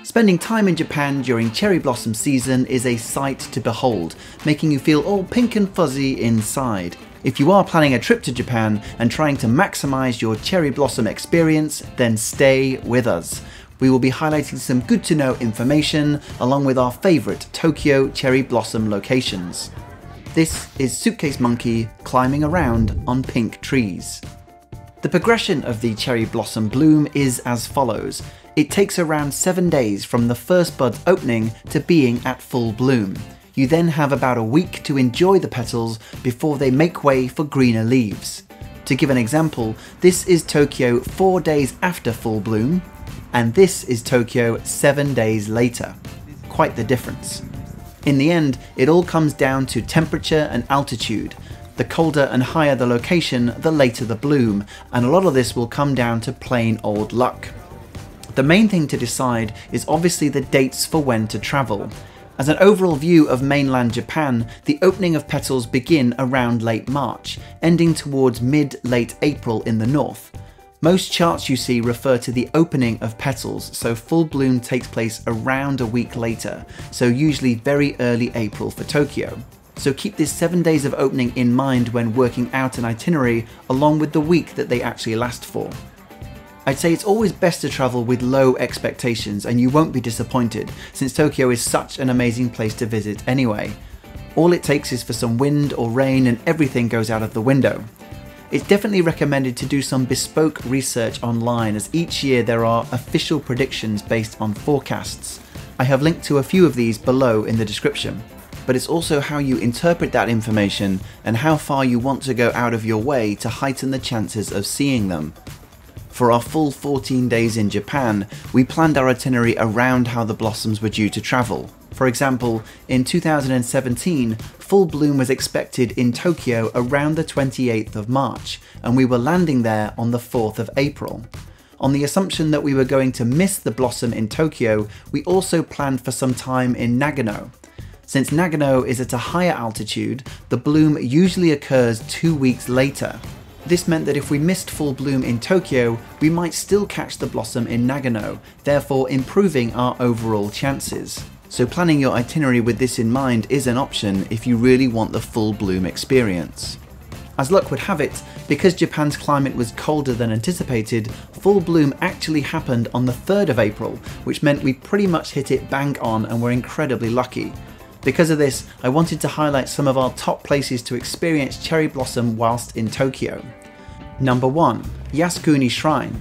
Spending time in Japan during cherry blossom season is a sight to behold, making you feel all pink and fuzzy inside. If you are planning a trip to Japan and trying to maximize your cherry blossom experience, then stay with us. We will be highlighting some good to know information along with our favorite Tokyo cherry blossom locations. This is Suitcase Monkey climbing around on pink trees. The progression of the cherry blossom bloom is as follows. It takes around 7 days from the first bud's opening to being at full bloom. You then have about a week to enjoy the petals before they make way for greener leaves. To give an example, this is Tokyo 4 days after full bloom, and this is Tokyo 7 days later. Quite the difference. In the end, it all comes down to temperature and altitude. The colder and higher the location, the later the bloom, and a lot of this will come down to plain old luck. The main thing to decide is obviously the dates for when to travel. As an overall view of mainland Japan, the opening of petals begin around late March, ending towards mid-late April in the north. Most charts you see refer to the opening of petals, so full bloom takes place around a week later, so usually very early April for Tokyo. So keep this 7 days of opening in mind when working out an itinerary, along with the week that they actually last for. I'd say it's always best to travel with low expectations and you won't be disappointed, since Tokyo is such an amazing place to visit anyway. All it takes is for some wind or rain and everything goes out of the window. It's definitely recommended to do some bespoke research online, as each year there are official predictions based on forecasts. I have linked to a few of these below in the description. But it's also how you interpret that information and how far you want to go out of your way to heighten the chances of seeing them. For our full 14 days in Japan, we planned our itinerary around how the blossoms were due to travel. For example, in 2017, full bloom was expected in Tokyo around the 28th of March, and we were landing there on the 4th of April. On the assumption that we were going to miss the blossom in Tokyo, we also planned for some time in Nagano. Since Nagano is at a higher altitude, the bloom usually occurs 2 weeks later. This meant that if we missed full bloom in Tokyo, we might still catch the blossom in Nagano, therefore improving our overall chances. So planning your itinerary with this in mind is an option if you really want the full bloom experience. As luck would have it, because Japan's climate was colder than anticipated, full bloom actually happened on the 3rd of April, which meant we pretty much hit it bang on and were incredibly lucky. Because of this, I wanted to highlight some of our top places to experience cherry blossom whilst in Tokyo. Number 1. Yaskuni Shrine.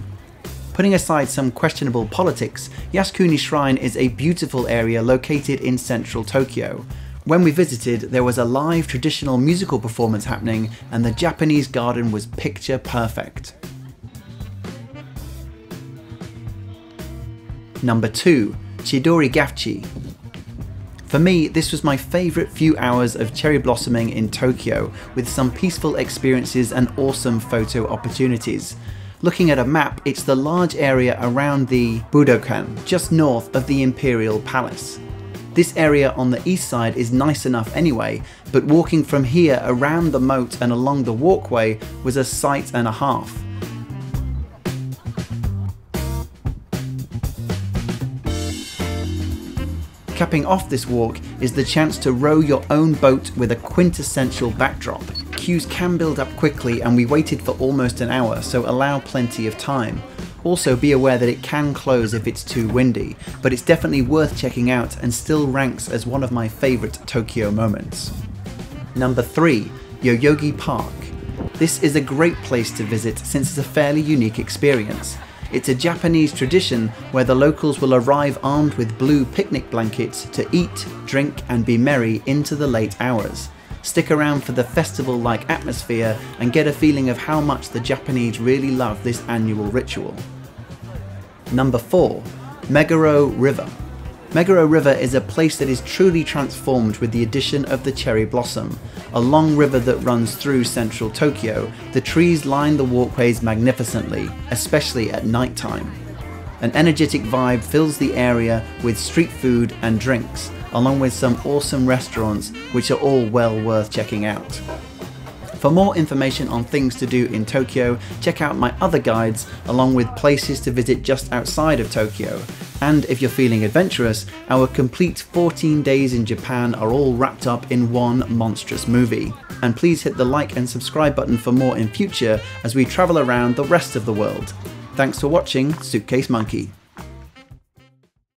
Putting aside some questionable politics, Yaskuni Shrine is a beautiful area located in central Tokyo. When we visited, there was a live traditional musical performance happening and the Japanese garden was picture perfect. Number 2. Chidorigafuchi. For me, this was my favourite few hours of cherry blossoming in Tokyo, with some peaceful experiences and awesome photo opportunities. Looking at a map, it's the large area around the Budokan, just north of the Imperial Palace. This area on the east side is nice enough anyway, but walking from here around the moat and along the walkway was a sight and a half. Capping off this walk is the chance to row your own boat with a quintessential backdrop. Queues can build up quickly and we waited for almost an hour, so allow plenty of time. Also be aware that it can close if it's too windy, but it's definitely worth checking out and still ranks as one of my favourite Tokyo moments. Number 3. Yoyogi Park. This is a great place to visit since it's a fairly unique experience. It's a Japanese tradition where the locals will arrive armed with blue picnic blankets to eat, drink and be merry into the late hours. Stick around for the festival-like atmosphere and get a feeling of how much the Japanese really love this annual ritual. Number 4. Meguro River. Meguro River is a place that is truly transformed with the addition of the cherry blossom. A long river that runs through central Tokyo, the trees line the walkways magnificently, especially at night time. An energetic vibe fills the area with street food and drinks, along with some awesome restaurants which are all well worth checking out. For more information on things to do in Tokyo, check out my other guides along with places to visit just outside of Tokyo. And if you're feeling adventurous, our complete 14 days in Japan are all wrapped up in one monstrous movie. And please hit the like and subscribe button for more in future as we travel around the rest of the world. Thanks for watching Suitcase Monkey.